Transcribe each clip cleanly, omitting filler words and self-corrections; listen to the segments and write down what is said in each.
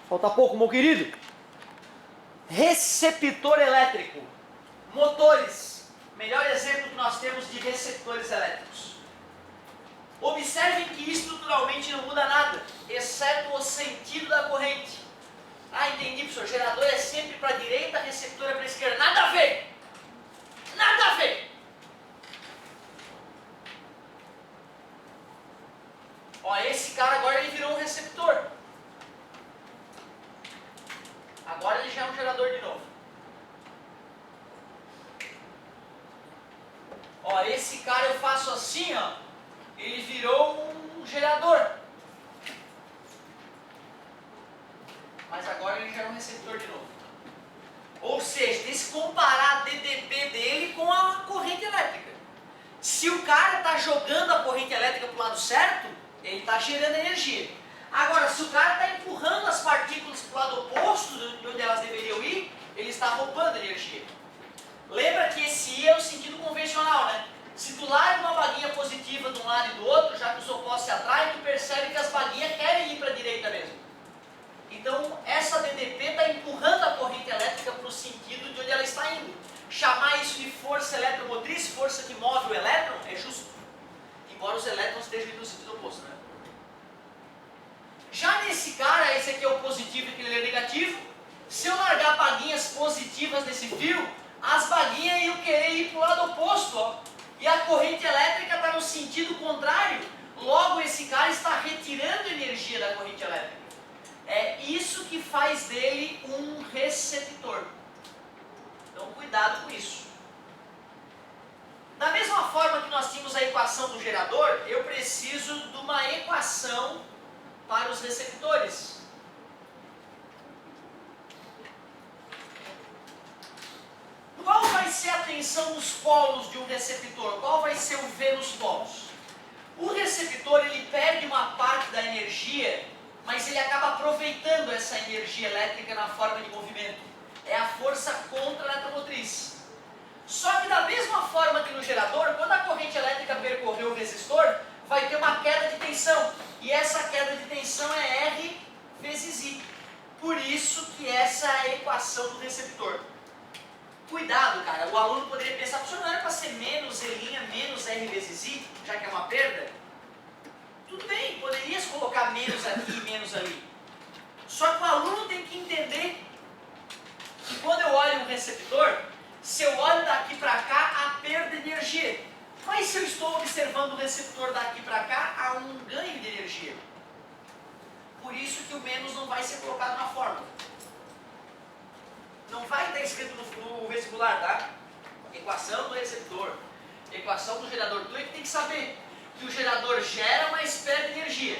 Falta pouco, meu querido. Receptor elétrico. Motores. Melhor exemplo que nós temos de receptores elétricos. Observem que estruturalmente não muda nada, exceto o sentido da corrente. Ah, entendi, professor. Gerador é sempre para a direita, receptor é para a esquerda. Nada a ver! Nada a ver! Ó, esse cara agora ele virou um receptor. Agora ele já é um gerador de novo. Ó, esse cara eu faço assim, ó. Ele virou um gerador. Mas agora ele já é um receptor de novo. Ou seja, tem que comparar a DDP dele com a corrente elétrica. Se o cara está jogando a corrente elétrica para o lado certo, ele está gerando energia. Agora, se o cara está empurrando as partículas para o lado oposto de onde elas deveriam ir, ele está roubando energia. Lembra que esse I é o sentido convencional, né? Se tu larga uma baguinha positiva de um lado e do outro, já que os opostos se atraem, tu percebe que as baguinhas querem ir para a direita mesmo. Então, essa DDP está empurrando a corrente elétrica para o sentido de onde ela está indo. Chamar isso de força eletromotriz, força que move o elétron, é justo. Embora os elétrons estejam indo no sentido oposto, né? Já nesse cara, esse aqui é o positivo e aquele é o negativo. Se eu largar baguinhas positivas nesse fio, as baguinhas iam querer ir para o lado oposto, ó. E a corrente elétrica está no sentido contrário. Logo, esse cara está retirando energia da corrente elétrica. É isso que faz dele um receptor. Então, cuidado com isso. Da mesma forma que nós tínhamos a equação do gerador, eu preciso de uma equação para os receptores. Qual vai ser a tensão nos polos de um receptor? Qual vai ser o V nos polos? O receptor ele perde uma parte da energia, mas ele acaba aproveitando essa energia elétrica na forma de movimento. É a força contra-eletromotriz. Só que da mesma forma que no gerador, quando a corrente elétrica percorrer o resistor, vai ter uma queda de tensão. E essa queda de tensão é R vezes I. Por isso que essa é a equação do receptor. Cuidado, cara. O aluno poderia pensar, professor, não era para ser menos E' menos R vezes I, já que é uma perda? Tudo bem, poderias colocar menos aqui e menos ali. Só que o aluno tem que entender que quando eu olho um receptor, se eu olho daqui para cá, há perda de energia. Mas se eu estou observando o receptor daqui para cá, há um ganho de energia. Por isso que o menos não vai ser colocado na fórmula. Não vai estar escrito no vestibular, tá? Equação do receptor, equação do gerador. Tu é que tem que saber que o gerador gera, mas perde energia.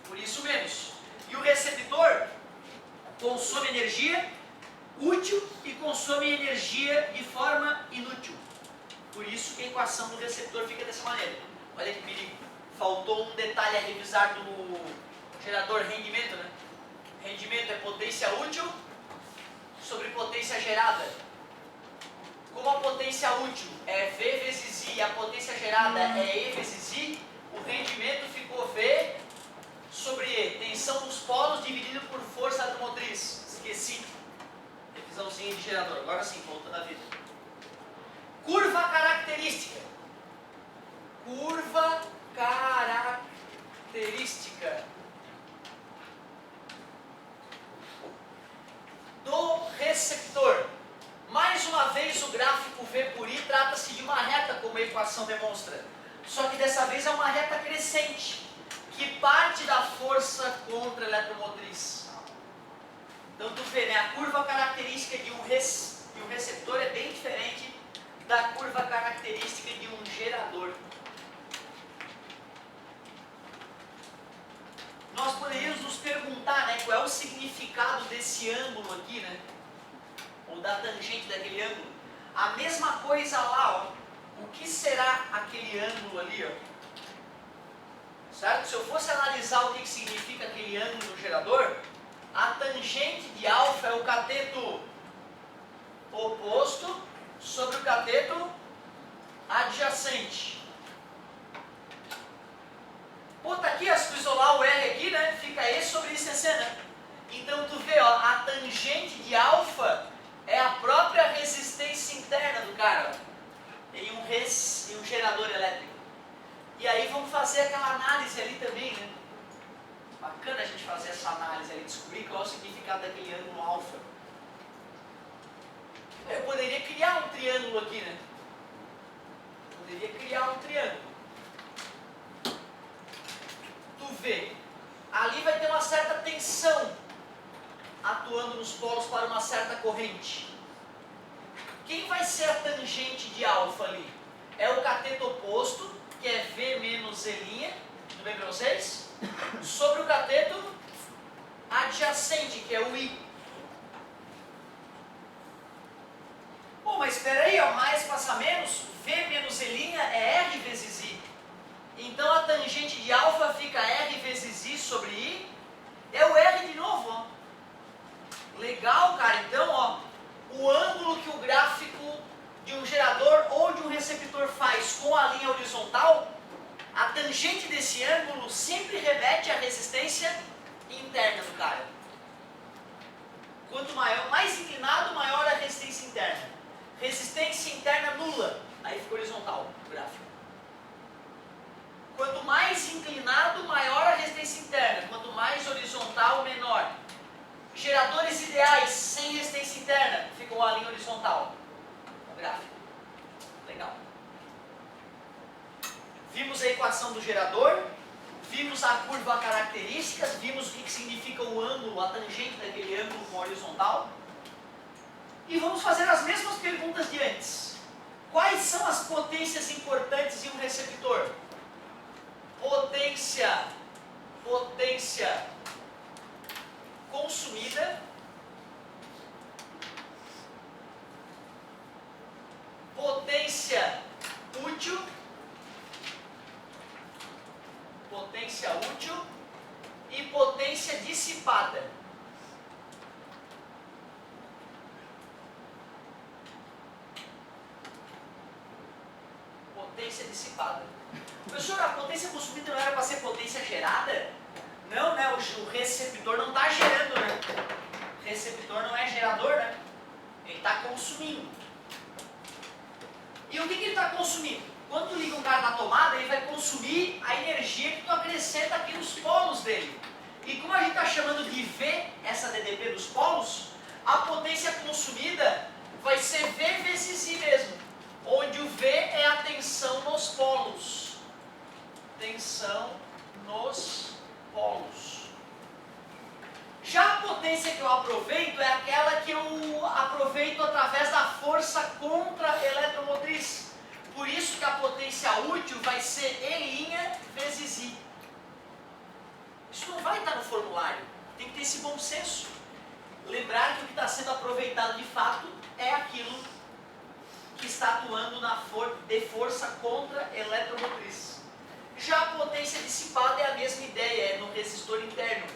Por isso menos. E o receptor consome energia útil e consome energia de forma inútil. Por isso que a equação do receptor fica dessa maneira. Olha que perigo. Faltou um detalhe a revisar do gerador rendimento, né? Rendimento é potência útil sobre potência gerada. Como a potência útil é V vezes I e a potência gerada é E vezes I, o rendimento ficou V sobre E. Tensão dos polos dividido por força eletromotriz. Esqueci. Revisãozinha de gerador. Agora sim, voltando à vida. Curva característica. Curva característica do receptor. Mais uma vez o gráfico V por I trata-se de uma reta, como a equação demonstra. Só que dessa vez é uma reta crescente, que parte da força contra-eletromotriz. Então tu vê, né, a curva característica de um receptor é bem diferente da curva característica de um gerador. Nós poderíamos nos perguntar, né, qual é o significado desse ângulo aqui, né? Ou da tangente daquele ângulo. A mesma coisa lá, ó. O que será aquele ângulo ali, ó? Certo? Se eu fosse analisar o que significa aquele ângulo no gerador, a tangente de alfa é o cateto oposto sobre o cateto adjacente. Pô, tá aqui, se tu isolar o R aqui, né? Fica E sobre ICC, né? Então, tangente de alfa é a própria resistência interna do cara, em um gerador elétrico. E aí vamos fazer aquela análise ali também, né? Bacana a gente fazer essa análise ali, descobrir qual é o significado daquele ângulo alfa. Eu poderia criar um triângulo aqui, né? Poderia criar um triângulo. Tu vê, ali vai ter uma certa tensão atuando nos polos para uma certa corrente. Quem vai ser a tangente de alfa ali? É o cateto oposto, que é V menos E', tudo bem para vocês? Sobre o cateto adjacente, que é o I. Bom, mas espera aí, ó, mais passa menos, V menos E' é R vezes I. Então a tangente de alfa fica R vezes I sobre I. É o R de novo, ó. Legal, cara. Então, ó, o ângulo que o gráfico de um gerador ou de um receptor faz com a linha horizontal, a tangente desse ângulo sempre remete à resistência interna do cara. Quanto maior, mais inclinado, maior a resistência interna. Resistência interna nula, aí fica horizontal o gráfico. Quanto mais inclinado, maior a resistência interna. Quanto mais horizontal, menor. Geradores ideais sem resistência interna ficam a linha horizontal. O gráfico. Legal. Vimos a equação do gerador, vimos a curva características, vimos o que significa o ângulo, a tangente daquele ângulo com horizontal. E vamos fazer as mesmas perguntas de antes. Quais são as potências importantes em um receptor? Potência consumida, potência útil e potência dissipada. Potência dissipada. Professor, a potência consumida não era para ser potência gerada? Não, né? O receptor não está gerando, né? O receptor não é gerador, né? Ele está consumindo. E o que ele está consumindo? Quando tu liga um cara na tomada, ele vai consumir a energia que tu acrescenta aqui nos polos dele. E como a gente está chamando de V, essa DDP dos polos, a potência consumida vai ser V vezes I mesmo. Onde o V é a tensão nos polos. Tensão nos polos. Já a potência que eu aproveito é aquela que eu aproveito através da força contra-eletromotriz. Por isso que a potência útil vai ser E' vezes I. Isso não vai estar no formulário. Tem que ter esse bom senso. Lembrar que o que está sendo aproveitado de fato é aquilo que está atuando de força contra-eletromotriz. Já a potência dissipada é a mesma ideia, é no resistor interno.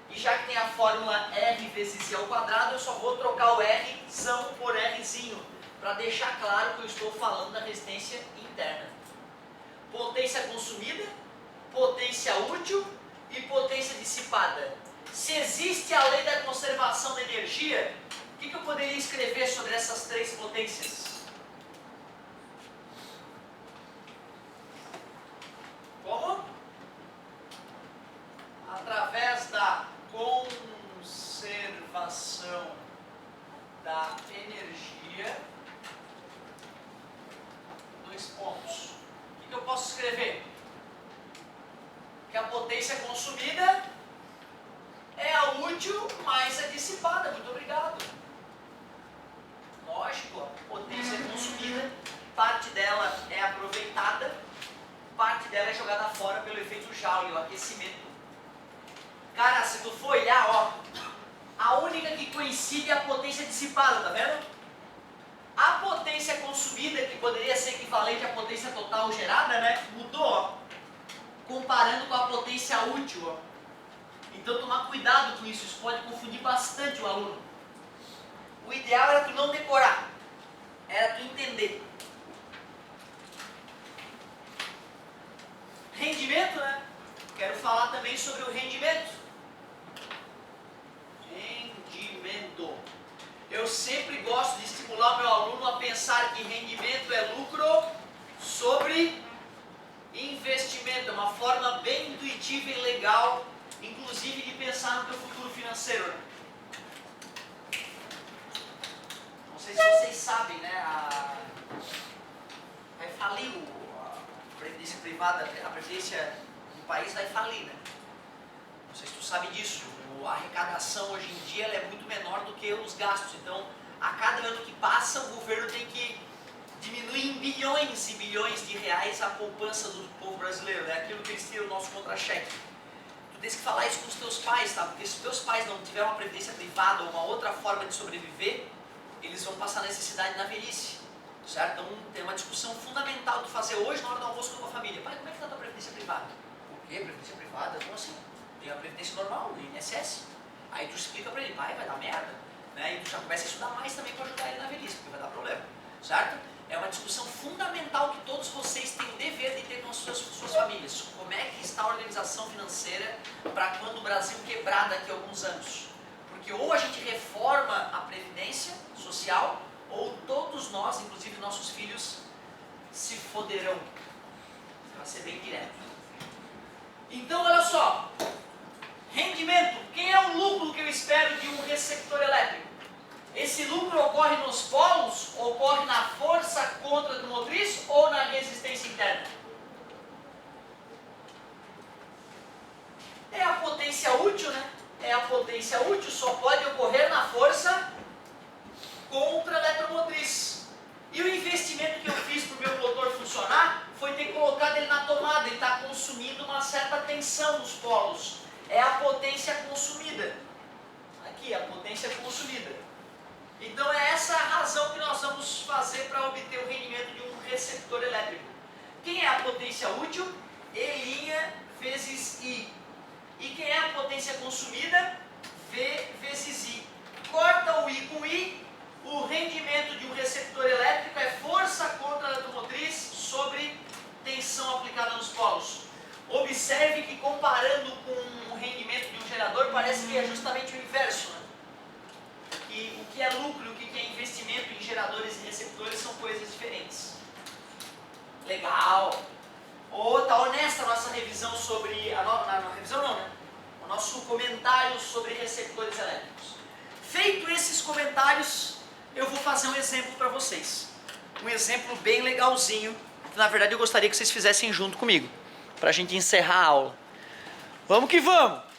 E já que tem a fórmula R vezes I ao quadrado, eu só vou trocar o Rzão por Rzinho, para deixar claro que eu estou falando da resistência interna. Potência consumida, potência útil e potência dissipada. Se existe a lei da conservação da energia, o que eu poderia escrever sobre essas três potências? Como? Através da conservação da energia, dois pontos. O que eu posso escrever? Que a potência consumida é a útil mais a dissipada. Muito obrigado. Lógico, a potência consumida, parte dela é aproveitada, parte dela é jogada fora pelo efeito Joule, o aquecimento. Cara, se tu for olhar, ó, a única que coincide é a potência dissipada, tá vendo? A potência consumida, que poderia ser equivalente à potência total gerada, né, mudou, ó, comparando com a potência útil, ó. Então tomar cuidado com isso pode confundir bastante o aluno. O ideal era tu não decorar, era tu entender. Rendimento, né? Quero falar também sobre o rendimento. Rendimento. que rendimento é lucro sobre investimento. É uma forma bem intuitiva e legal, inclusive de pensar no teu futuro financeiro. Não sei se vocês sabem, né? Vai falir a previdência privada, a previdência do país vai falir, né? Não sei se tu sabe disso. A arrecadação hoje em dia ela é muito menor do que os gastos. Então, a cada ano que passa, o governo tem que diminuir em bilhões e bilhões de reais a poupança do povo brasileiro, né? Aquilo que eles tiram o nosso contra-cheque. Tu tens que falar isso com os teus pais, tá? Porque se os teus pais não tiverem uma previdência privada ou uma outra forma de sobreviver, eles vão passar necessidade na velhice, certo? Então, tem uma discussão fundamental de fazer hoje na hora do almoço com a tua família. Pai, como é que está a tua previdência privada? O quê? Previdência privada? Como assim? Tem a previdência normal, o INSS. Aí tu explica para ele, pai, vai dar merda. Né? E tu já começa a estudar mais também para ajudar ele na velhice, porque vai dar problema, certo? É uma discussão fundamental que todos vocês têm o dever de ter com as suas famílias. Como é que está a organização financeira para quando o Brasil quebrar daqui a alguns anos? Porque ou a gente reforma a previdência social, ou todos nós, inclusive nossos filhos, se foderão. Para ser bem direto. Então, olha só. Rendimento. Quem é o lucro que eu espero de um receptor elétrico? Esse lucro ocorre nos polos, ocorre na força contra-motriz ou na resistência interna? É a potência útil, né? É a potência útil, só pode ocorrer na força contra-eletromotriz. E o investimento que eu fiz para o meu motor funcionar foi ter colocado ele na tomada. Ele está consumindo uma certa tensão nos polos. É a potência consumida. Aqui, a potência consumida. Então é essa a razão que nós vamos fazer para obter o rendimento de um receptor elétrico. Quem é a potência útil? E' vezes I. E quem é a potência consumida? V vezes I. Corta o I com I, o rendimento de um receptor elétrico é força contra a eletromotriz sobre tensão aplicada nos polos. Observe que comparando com o rendimento de um gerador, parece que é justamente o inverso, né? Que o que é lucro e o que é investimento em geradores e receptores são coisas diferentes. Legal! Tá honesta a nossa revisão sobre... revisão não, né? O nosso comentário sobre receptores elétricos. Feito esses comentários, eu vou fazer um exemplo para vocês. Um exemplo bem legalzinho, que na verdade eu gostaria que vocês fizessem junto comigo, para a gente encerrar a aula. Vamos que vamos!